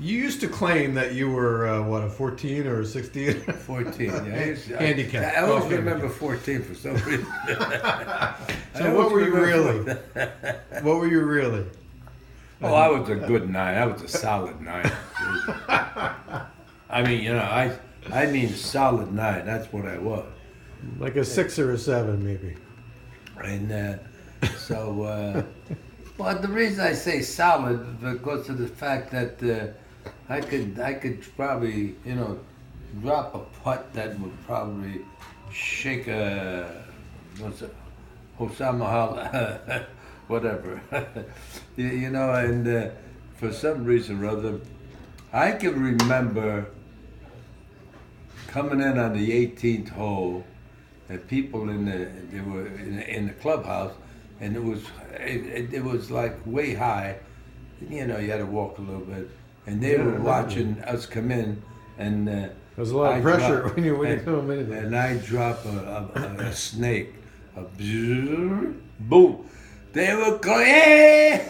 You used to claim that you were a 14 or a 16? 14. Yeah, Handicap. I always Golf remember handicap. 14 for some reason. So what were you really? What were you really? Oh, I was a good 9. I was a solid 9. I mean, I mean solid 9. That's what I was. Like a 6 or a 7, maybe. And well, the reason I say solid is because of the fact that I could probably, drop a putt that would probably shake what's it, Osama whatever, and for some reason or other, I can remember coming in on the 18th hole, and people they were in the clubhouse, and it was like way high. You had to walk a little bit, and they were watching us come in, and There's a lot of pressure when you come in there. and I drop a snake, boom. They were going,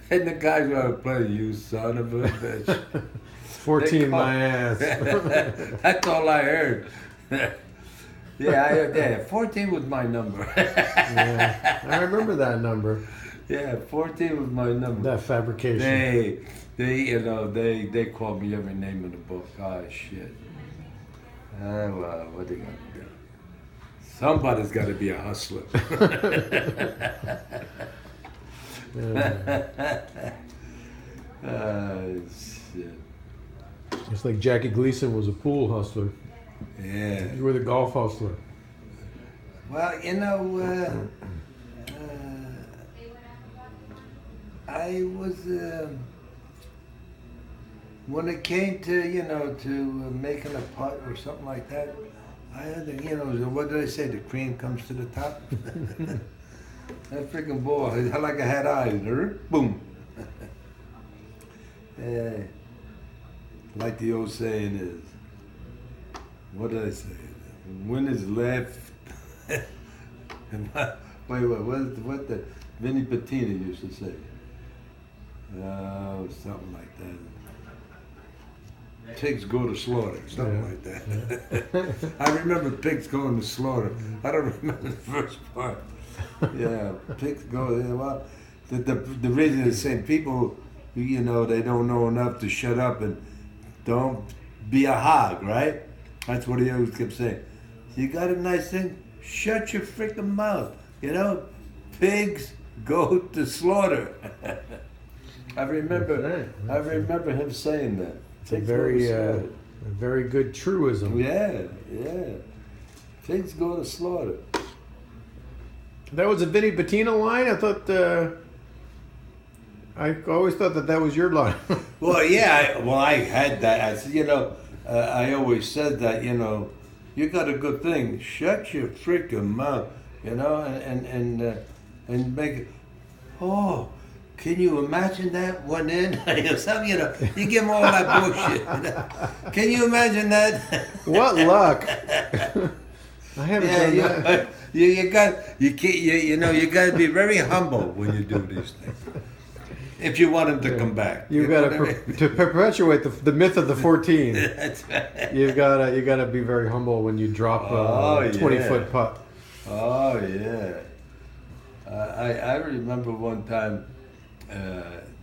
and the guys were playing, "You son of a bitch." 14, my ass. That's all I heard. Yeah, 14 was my number. Yeah, I remember that number. Yeah, 14 was my number. That fabrication. They called me every name in the book. Oh, shit. Well, what they gonna do? Somebody's got to be a hustler. Shit. It's like Jackie Gleason was a pool hustler. Yeah. You were the golf hustler. Well, I was when it came to to making a putt or something like that. I had to, what did I say? The cream comes to the top. That freaking ball, like I had eyes. Boom. Yeah. Like the old saying is, what did I say? When is left? Wait, what the Vinny Patina used to say? Something like that. Pigs go to slaughter, something like that. I remember pigs going to slaughter. I don't remember the first part. Yeah, pigs go. Well, the reason is saying people, they don't know enough to shut up and don't be a hog, right? That's what he always kept saying. You got a nice thing? Shut your freaking mouth. Pigs go to slaughter. I remember him saying that. It's a very good truism. Yeah. Pigs go to slaughter. That was a Vinny Patina line? I always thought that was your line. Well, yeah. I had that. I said, I always said that, you got a good thing. Shut your freaking mouth, and make it. Oh, can you imagine that one in? You give them all that bullshit. Can you imagine that? What luck! I haven't done that. You got to be very humble when you do these things. If you want them to come back, You've got to perpetuate the myth of the 14. That's right. You gotta be very humble when you drop a 20-foot putt. Oh yeah. I remember one time.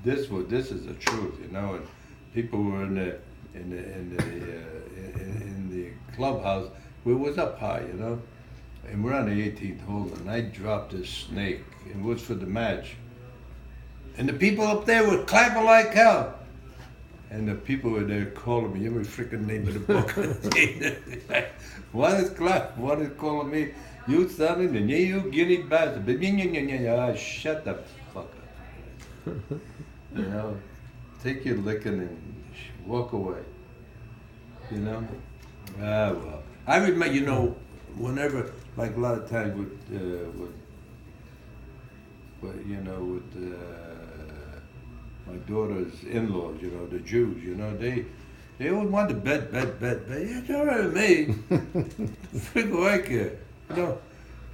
This is the truth, and people were in the clubhouse. We was up high, and we're on the 18th hole, and I dropped this snake. It was for the match. And the people up there were clapping like hell. And the people were there calling me every freaking name of the book. One is clapping, one is calling me, you son, and you guinea bastard. Shut the fuck up. Take your licking and walk away. Well. I remember, whenever, like a lot of times with my daughter's in-laws, the Jews, they always want to bet. Yeah, it's all right with me. Freaking like it.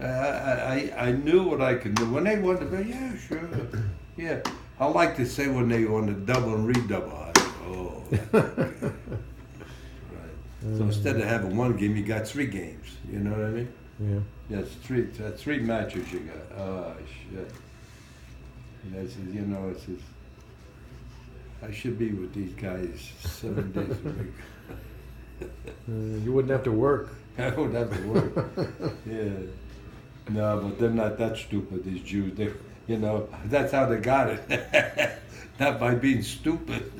I knew what I could do. When they wanted to bet, yeah, sure. Yeah. I like to say when they want to double and redouble. Oh. Okay. Right. So instead of having one game, you got 3 games. You know what I mean? Yeah. Yeah, it's 3 matches you got. Oh shit. Yeah, it's, you know, it's just, I should be with these guys 7 days a week. You wouldn't have to work. I don't have to work. Yeah. No, but they're not that stupid, these Jews. They, you know, that's how they got it. Not by being stupid.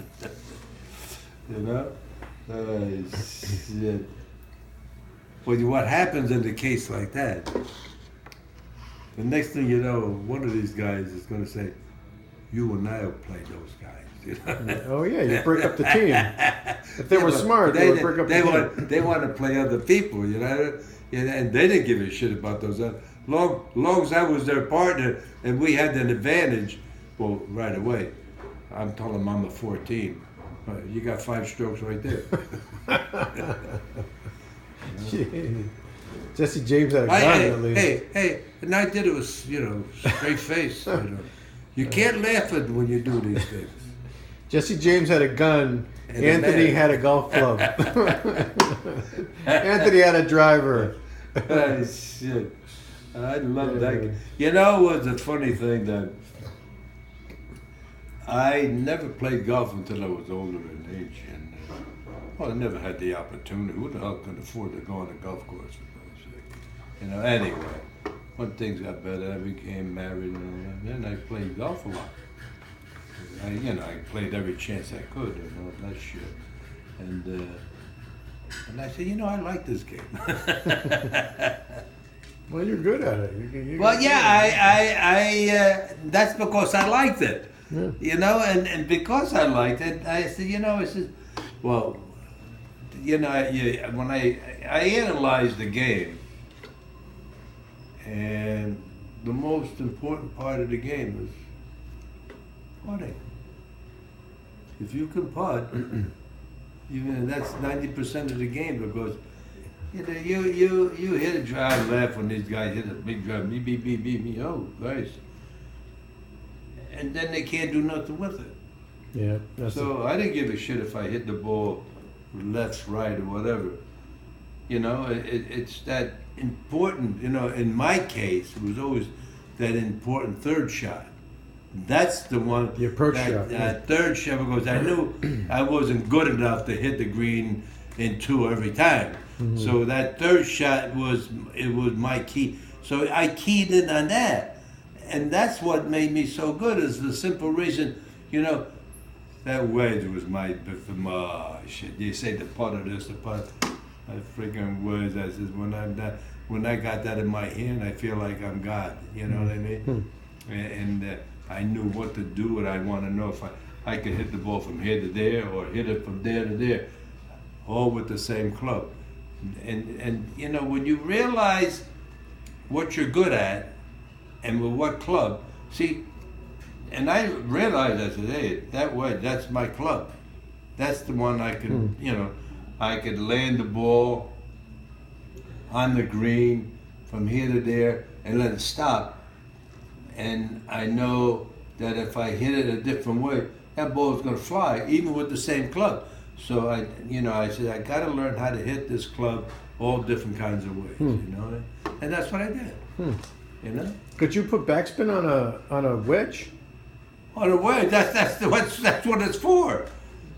You know? Shit. Well, what happens in a case like that, the next thing you know, one of these guys is going to say, you and I will play those guys. You know? Oh yeah, you break up the team. If they were smart, they would break up the team. They want to play other people, you know, and they didn't give a shit about those other. Long as I was their partner and we had an advantage, well, right away, I'm telling them I'm a 14. You got 5 strokes right there. Jesse James had a gun at least. Hey, and I did it with, you know, straight face. You know. You can't laugh at when you do these things. Jesse James had a gun. And Anthony had a golf club. Anthony had a driver. Oh, shit. I love that. You know what's a funny thing that I never played golf until I was older in age, and well, I never had the opportunity. Who the hell could afford to go on a golf course? You know. Anyway, when things got better, I became married, and then I played golf a lot. I played every chance I could, and all that shit. And I said, you know, I like this game. Well, you're good at it. Well, yeah, I that's because I liked it. Yeah. You know, and because I liked it, I said, you know, I said, well, you know, when I analyzed the game, and the most important part of the game is putting. If you can putt, even that's 90% of the game, because you know you hit a drive left when these guys hit a big drive, me, oh guys, and then they can't do nothing with it. Yeah. So I didn't give a shit if I hit the ball left, right, or whatever. You know, it's that important. You know, in my case, it was always that important third shot. That's the one. The approach shot. That third shot, because I knew I wasn't good enough to hit the green in 2 every time. Mm-hmm. So that third shot was my key. So I keyed in on that, and that's what made me so good. Is the simple reason, you know, that wedge was my shit. You say the putter, this, the putt. That freaking wedge. I said when I got that in my hand, I feel like I'm God. You know what I mean? And I knew what to do, and I want to know if I could hit the ball from here to there or hit it from there to there, all with the same club. And you know, when you realize what you're good at and with what club, see, and I realized, I said, hey, that wedge, that's my club. That's the one I can, you know, I could land the ball on the green from here to there and let it stop. And I know that if I hit it a different way, that ball is going to fly, even with the same club. So I said, I got to learn how to hit this club all different kinds of ways, you know, and that's what I did. You know. Could you put backspin on a wedge? On a wedge, that's what it's for.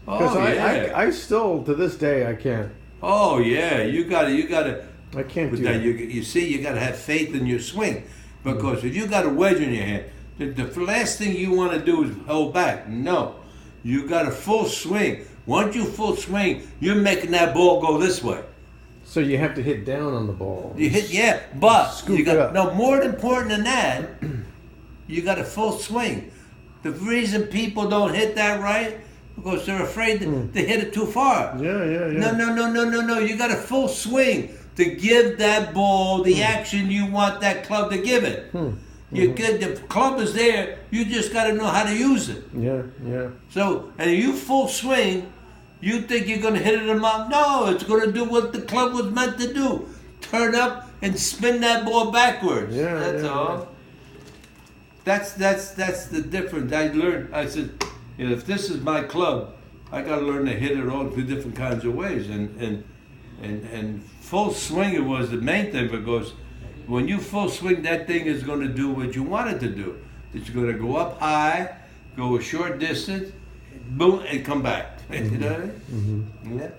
Because I still to this day I can't. Oh yeah, you gotta. I can't do that. that. You see, you gotta have faith in your swing, because if you got a wedge in your hand, the last thing you want to do is hold back. No, you got a full swing. Once you full swing, you're making that ball go this way. So you have to hit down on the ball. You hit, yeah, but Scoop you got it up. no more important than that. You got a full swing. The reason people don't hit that right because they're afraid to hit it too far. Yeah. No. You got a full swing to give that ball the action you want that club to give it. You get the club is there. You just got to know how to use it. Yeah. So, and you full swing, you think you're going to hit it in the mouth? No, it's going to do what the club was meant to do: turn up and spin that ball backwards. Yeah, that's all. Yeah. That's the difference. I learned. I said, if this is my club, I got to learn to hit it all 2 different kinds of ways, and full swing it was the main thing, because when you full swing, that thing is going to do what you want it to do. It's going to go up high, go a short distance, boom, and come back. You know what I mean? Yeah.